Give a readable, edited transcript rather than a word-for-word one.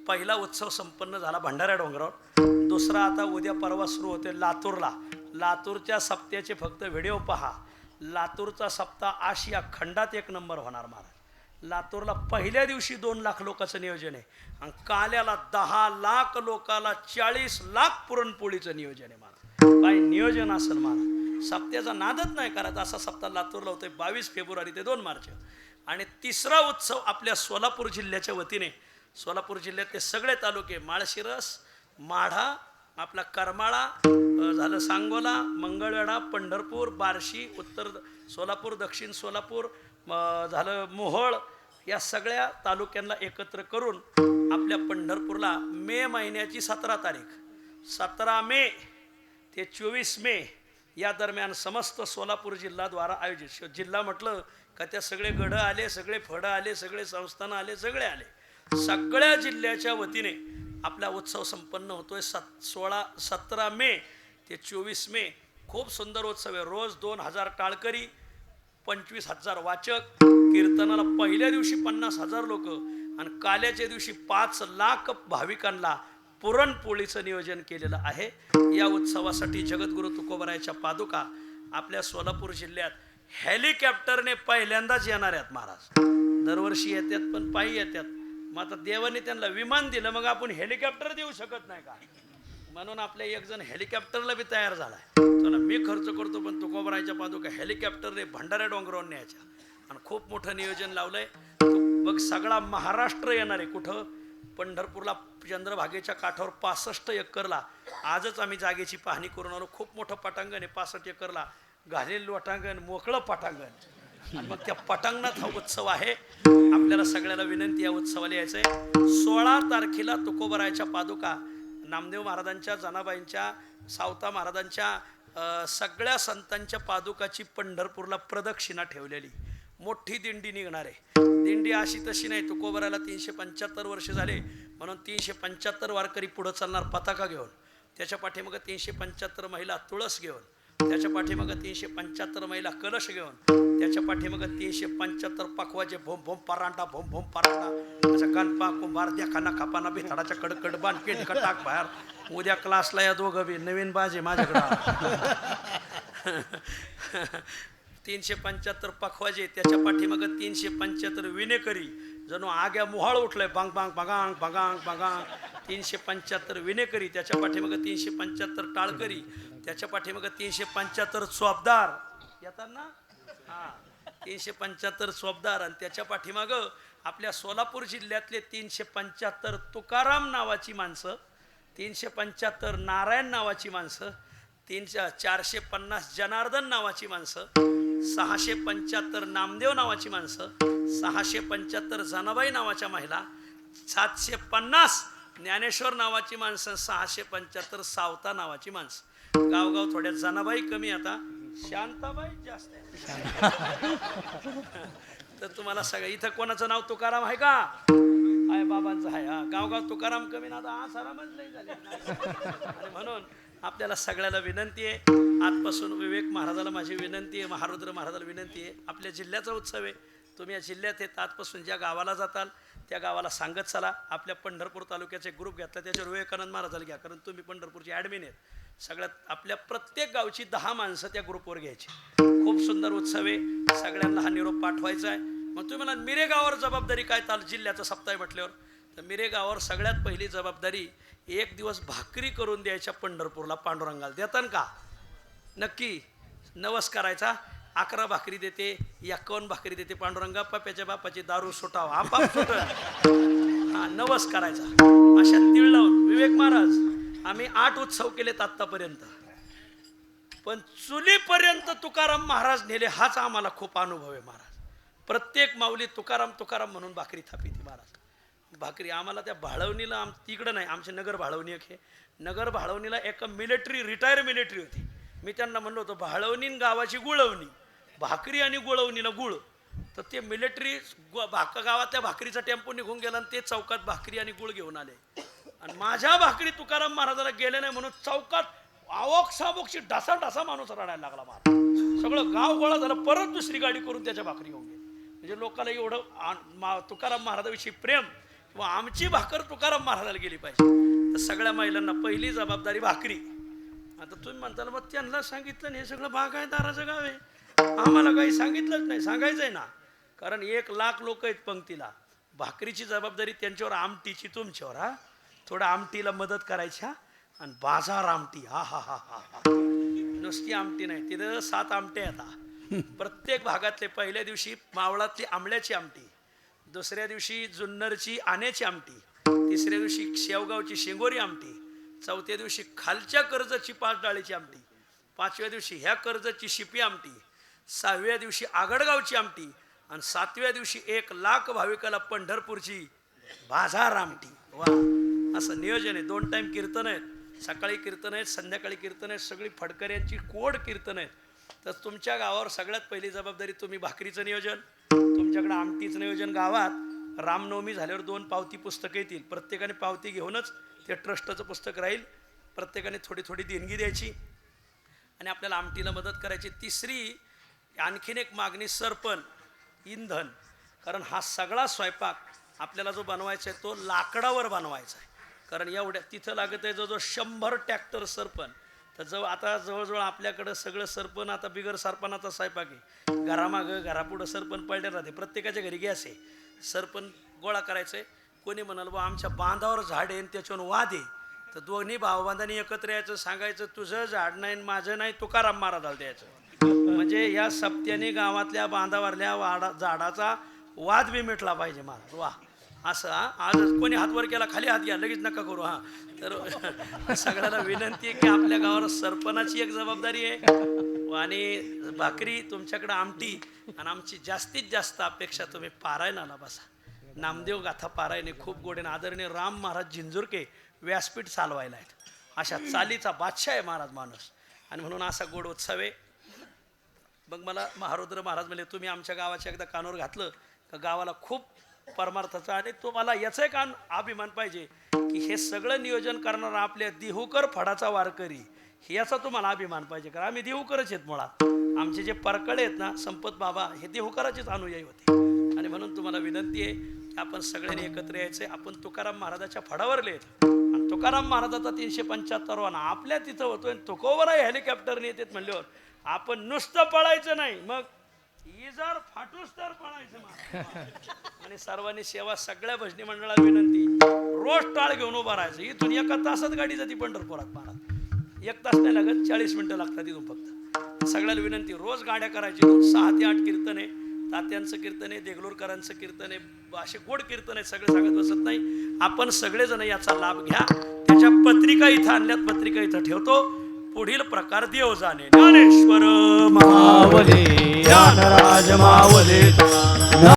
पहिला उत्सव संपन्न झाला भंडारा डोंगरावर, दुसरा आता उद्या परवा सुरू होते लातूरला. लातूरच्या सप्त्याचे फक्त व्हिडिओ पहा. लातूरचा सप्ताह आशिया खंडात एक नंबर होणार महाराज. लातूरला पहिल्या दिवशी 2 लाख लोकांचं नियोजन आहे आणि काल्याला 10 लाख लोकाला 40 लाख पुरणपोळीचं नियोजन आहे महाराज. काय नियोजन असेल महाराज. सप्त्याचा नादच नाही करायचा असा सप्ताह लातूरला होतोय 22 फेब्रुवारी ते 2 मार्च. आणि तिसरा उत्सव आपल्या सोलापूर जिल्ह्याच्या वतीने, सोलापूर जिल्ह्यातले सगळे तालुके माळशिरस, माढा, आपला करमाळा झालं, सांगोला, मंगळवेढा, पंढरपूर, बार्शी, उत्तर सोलापूर, दक्षिण सोलापूर झालं, मोहोळ, या सगळ्या तालुक्यांना एकत्र करून आपल्या पंढरपूरला मे महिन्याची 17 तारीख, 17 मे ते 24 मे या दरम्यान समस्त सोलापूर जिल्हाद्वारा आयोजित. जिल्हा म्हटलं का त्या सगळे गढं आले, सगळे फडं आले, सगळे संस्थानं आले, सगळे आले. सगळ्या जिल्ह्याच्या वतीने आपला उत्सव संपन्न होतोय 17 मे ते 24 मे. खूप सुंदर उत्सव आहे. रोज 2000 टाळकरी, 25,000 वाचक, कीर्तनाला पहिल्या दिवशी 50,000 लोक आणि काल्याच्या दिवशी 5 लाख भाविकांना पुरणपोळीचं नियोजन केलेलं आहे. या उत्सवासाठी जगद्गुरु तुकोबरायाच्या पादुका आपल्या सोलापूर जिल्ह्यात हेलिकॉप्टरने पहिल्यांदाच येणार आहेत महाराज. दरवर्षी येतात पण पायी येतात. मग आता देवाने त्यांना विमान दिलं, मग आपण हेलिकॉप्टर देऊ शकत नाही का? म्हणून आपल्या एक जण हेलिकॉप्टरला बी तयार झालाय. चला मी खर्च करतो पण तुकोबरायाच्या पादुका हेलिकॉप्टरने भंडारा डोंगरावर न्यायच्या आणि खूप मोठं नियोजन लावलंय. मग सगळा महाराष्ट्र येणार आहे. कुठं? पंढरपूरला चंद्रभागेच्या काठावर 65 एकरला. आजच आम्ही जागेची पाहणी करून आलो. खूप मोठं पटांगण आहे 65 एकरला, घालेलं वाटांगण, मोकळं पटांगण. आणि मग त्या पटांगणात हा उत्सव आहे. आपल्याला सगळ्याला विनंती या उत्सवाला यायचंय. 16 तारखेला तुकोबरायाच्या पादुका नामदेव महाराजांच्या, जनाबाईंच्या, सावता महाराजांच्या सगळ्या संतांच्या पादुकाची पंढरपूरला प्रदक्षिणा ठेवलेली मोठी दिंडी निघणार आहे. दिंडी अशी तशी नाही. तुकोबरायाला 375 वर्ष झाले म्हणून 375 वारकरी पुढं चालणार पताका घेऊन. त्याच्या पाठीमागं 375 महिला तुळस घेऊन, त्याच्या पाठीमागं 375 महिला कलश घेऊन, त्याच्या पाठीमागं 375 पकवाचे भोम भोम परांडा, भोम भोम परांडा, असा गणपा कुंभार द्याखाना खापाना भिथाडाच्या कडकड बांध पेट टाक बाहेर. उद्या क्लासला या दोघं बी नवीन बाजे माझ्याकडं. 375 पखवाजे, त्याच्या पाठीमागं 375 विनेकरी, जणू आग्या मोहाळ उठलंय, बांग बांग बगांग बगांग बगांग. 375 विनेकरी, त्याच्या पाठीमागं 375 टाळकरी, त्याच्या पाठीमागं 375 चोपदार येतात ना, हां 375 चोपदार. आणि त्याच्या पाठीमागं आपल्या सोलापूर जिल्ह्यातले 375 तुकाराम नावाची माणसं, 375 नारायण नावाची माणसं, 450 जनार्दन नावाची माणसं, 675 नामदेव नावाची माणसं, 675 जनाबाई नावाच्या महिला, 750 ज्ञानेश्वर नावाची माणसं, 675 सावता नावाची माणसं. गावगाव थोड्या जनाबाई कमी, आता शांताबाई जास्त आहे. तर तुम्हाला सगळं इथं कोणाचं नाव तुकाराम आहे का? आहे, बाबांचं आहे. हा, गावगाव तुकाराम कमी ना, आता आसारामच नाही झाले. आणि म्हणून आपल्याला सगळ्याला विनंती आहे, आजपासून विवेक महाराजाला माझी विनंती आहे, महारुद्र महाराजाला विनंती आहे, आपल्या जिल्ह्याचा उत्सव आहे. तुम्ही या जिल्ह्यात येत आजपासून ज्या गावाला जाताल त्या गावाला सांगत चला. आपल्या पंढरपूर तालुक्याचा एक ग्रुप घेतला, त्याच्यावर विवेकानंद महाराजाला घ्या, कारण तुम्ही पंढरपूरचे ॲडमिन आहेत. सगळ्यात आपल्या प्रत्येक गावची 10 माणसं त्या ग्रुपवर घ्यायची. खूप सुंदर उत्सव आहे. सगळ्यांना हा निरोप पाठवायचा आहे. मग तुम्ही मला मिरे गावावर जबाबदारी काय? जिल्ह्याचा सप्ताह म्हटल्यावर तर मिरे गावावर सगळ्यात पहिली जबाबदारी 1 दिवस भाकरी करून द्यायच्या पंढरपूरला पांडुरंगाला. देतान का? नक्की. नवस करायचा. 11 भाकरी देते, 51 भाकरी देते पांडुरंगा. पप्याच्या बापाची दारू सुटाव, आपाप सुट. हा, नवस करायचा. अशा तिळ लावून विवेक महाराज आम्ही 8 उत्सव केलेत आत्तापर्यंत, पण चुलीपर्यंत तुकाराम महाराज नेले, हाच आम्हाला खूप अनुभव आहे महाराज. प्रत्येक माऊली तुकाराम तुकाराम म्हणून भाकरी थापिती महाराज. भाकरी आम्हाला त्या भाळवणीला, तिकडं नाही, आमचे नगर भाळवणी एक आहे. नगर भाळवणीला एक मिलिटरी, रिटायर मिलिटरी होती. मी त्यांना म्हणलो होतो भाळवणी गावाची गुळवणी, भाकरी आणि गुळवणीला गुळ. तर ते मिलिटरी गावातल्या भाकरीचा टेम्पो निघून गेला आणि ते चौकात भाकरी आणि गुळ घेऊन आले. आणि माझ्या भाकरी तुकाराम महाराजाला गेले नाही म्हणून चौकात आवक साबोकशी ढासा ढासा माणूस रडायला लागला महाराज. सगळं गाव गोळा झालं. परत दुसरी गाडी करून त्याच्या भाकरी घेऊन गेली. म्हणजे लोकांना एवढं तुकाराम महाराजाविषयी प्रेम, व आमची भाकर तुकाराम महाराजाला गेली पाहिजे. तर सगळ्या महिलांना पहिली जबाबदारी भाकरी. आता तुम्ही म्हणताल मग त्यांना सांगितलं नाही, हे सगळं बागायतदाराचं गाव आहे, आम्हाला काही सांगितलंच नाही. सांगायचंय ना, कारण 1,00,000 लोक आहेत पंक्तीला. भाकरीची जबाबदारी त्यांच्यावर, आमटीची तुमच्यावर. हा, थोडं आमटीला मदत करायच्या. आणि बाजार आमटी, हा हा हा हा हा, नुसती आमटी नाही, तिथं 7 आमटे आता प्रत्येक भागातले. पहिल्या दिवशी मावळातली आंबल्याची आमटी, दुसऱ्या दिवशी जुन्नरची आण्याची आमटी, तिसऱ्या दिवशी शेवगावची शेंगोरी आमटी, चौथ्या दिवशी खालच्या कर्जची 5 डाळीची आमटी, 5व्या दिवशी ह्या कर्जची शिपी आमटी, 6व्या दिवशी आगडगावची आमटी, आणि 7व्या दिवशी 1,00,000 भाविकाला पंढरपूरची बाजार आमटी. वा, असं नियोजन आहे. 2 टाइम कीर्तन आहेत, सकाळी कीर्तन आहेत, संध्याकाळी कीर्तन आहेत, सगळी फडकऱ्यांची कोड कीर्तन आहेत. तर तुमच्या गावावर सगळ्यात पहिली जबाबदारी, तुम्ही भाकरीचं नियोजन, तुमच्याकडे आमटीचं नियोजन. गावात रामनवमी झाल्यावर 2 पावती पुस्तकं येतील, प्रत्येकाने पावती घेऊनच ते ट्रस्टचं पुस्तक राहील. प्रत्येकाने थोडी थोडी देणगी द्यायची आणि आपल्याला आमटीला मदत करायची. तिसरी आणखीन एक मागणी, सरपण, इंधन. कारण हा सगळा स्वयंपाक आपल्याला जो बनवायचा आहे तो लाकडावर बनवायचा आहे. कारण एवढ्या तिथं लागत आहे जवळजवळ 100 ट्रॅक्टर सरपण. तर आता जवळजवळ आपल्याकडं सगळं सरपण आता बिगर सरपणाचा स्वयंपाक आहे. घरामागं घरापुढं सरपण पडले राहते, प्रत्येकाच्या घरी गॅस आहे. सरपण गोळा करायचं आहे. कोणी म्हणाल बा आमच्या बांधावर झाड आहे त्याच्यावर वाद आहे, तर दोन्ही भावबांधांनी एकत्र यायचं, सांगायचं तुझं झाड नाही माझं नाही, तुकाराम महाराजाला द्यायचं. म्हणजे या सप्त्याने गावातल्या बांधावरल्या झाडाचा वाद बी मिटला पाहिजे महाराज. वा, असं. आज कोणी हात वर केला, खाली हात घ्या, लगेच नका करू. हा, तर सगळ्याला विनंती आहे की आपल्या गावावर सरपणाची एक जबाबदारी आहे आणि भाकरी, तुमच्याकडे आमटी, आणि आमची जास्तीत जास्त अपेक्षा तुम्ही पारायणाला बसा. नामदेव गाथा पारायणे खूप गोडे. आदरणीय राम महाराज जिंजुरके व्यासपीठ चालवायला आहेत, अशा चालीचा बादशाह आहे महाराज माणूस, आणि म्हणून असा गोड उत्सव आहे. मग मला महारुद्र महाराज म्हणले, तुम्ही आमच्या गावाच्या एकदा कानावर घातलं का गावाला खूप परमार्थाचं. आणि तुम्हाला याचा एक अभिमान पाहिजे की हे सगळं नियोजन करणारा आपल्या देहूकर फडाचा वारकरी, याचा तुम्हाला अभिमान पाहिजे. कारण आम्ही देहूकरच आहेत मुळात. आमचे जे परकळे आहेत ना, संपत बाबा, हे देहूकराचेच अनुयायी होते. आणि म्हणून तुम्हाला विनंती आहे की आपण सगळ्यांनी एकत्र यायचे. आपण तुकाराम महाराजाच्या फडावरले आहेत, आणि तुकाराम महाराजाचा 375वाना आपल्या तिथं होतोय. तुकोवरही हेलिकॉप्टरने येतात म्हणल्यावर आपण नुसतं पळायचं नाही, मग इजार फाटूस तर पळायचं. आणि सर्वांनी सेवा, सगळ्या भजनी मंडळाला विनंती, रोज टाळ घेऊन उभा राहायचं. इथून 1 तासात गाडी जाते पंढरपुरात महाराज. 1 तास नाही लागत, 40 मिनिटं लागतात इथून फक्त. सगळ्याला विनंती, रोज गाड्या करायची. 6 ते 8 कीर्तन आहे, तात्यांचं कीर्तन आहे, देगलूरकरांचं कीर्तन आहे, असे गोड कीर्तन आहे. सगळे सांगत बसत नाही. आपण सगळेजण याचा लाभ घ्या. त्याच्या पत्रिका इथं आणल्यात, पत्रिका इथं ठेवतो. पुढील प्रकार देव जाणे. ज्ञानेश्वर मावले, ज्ञानराज मावले.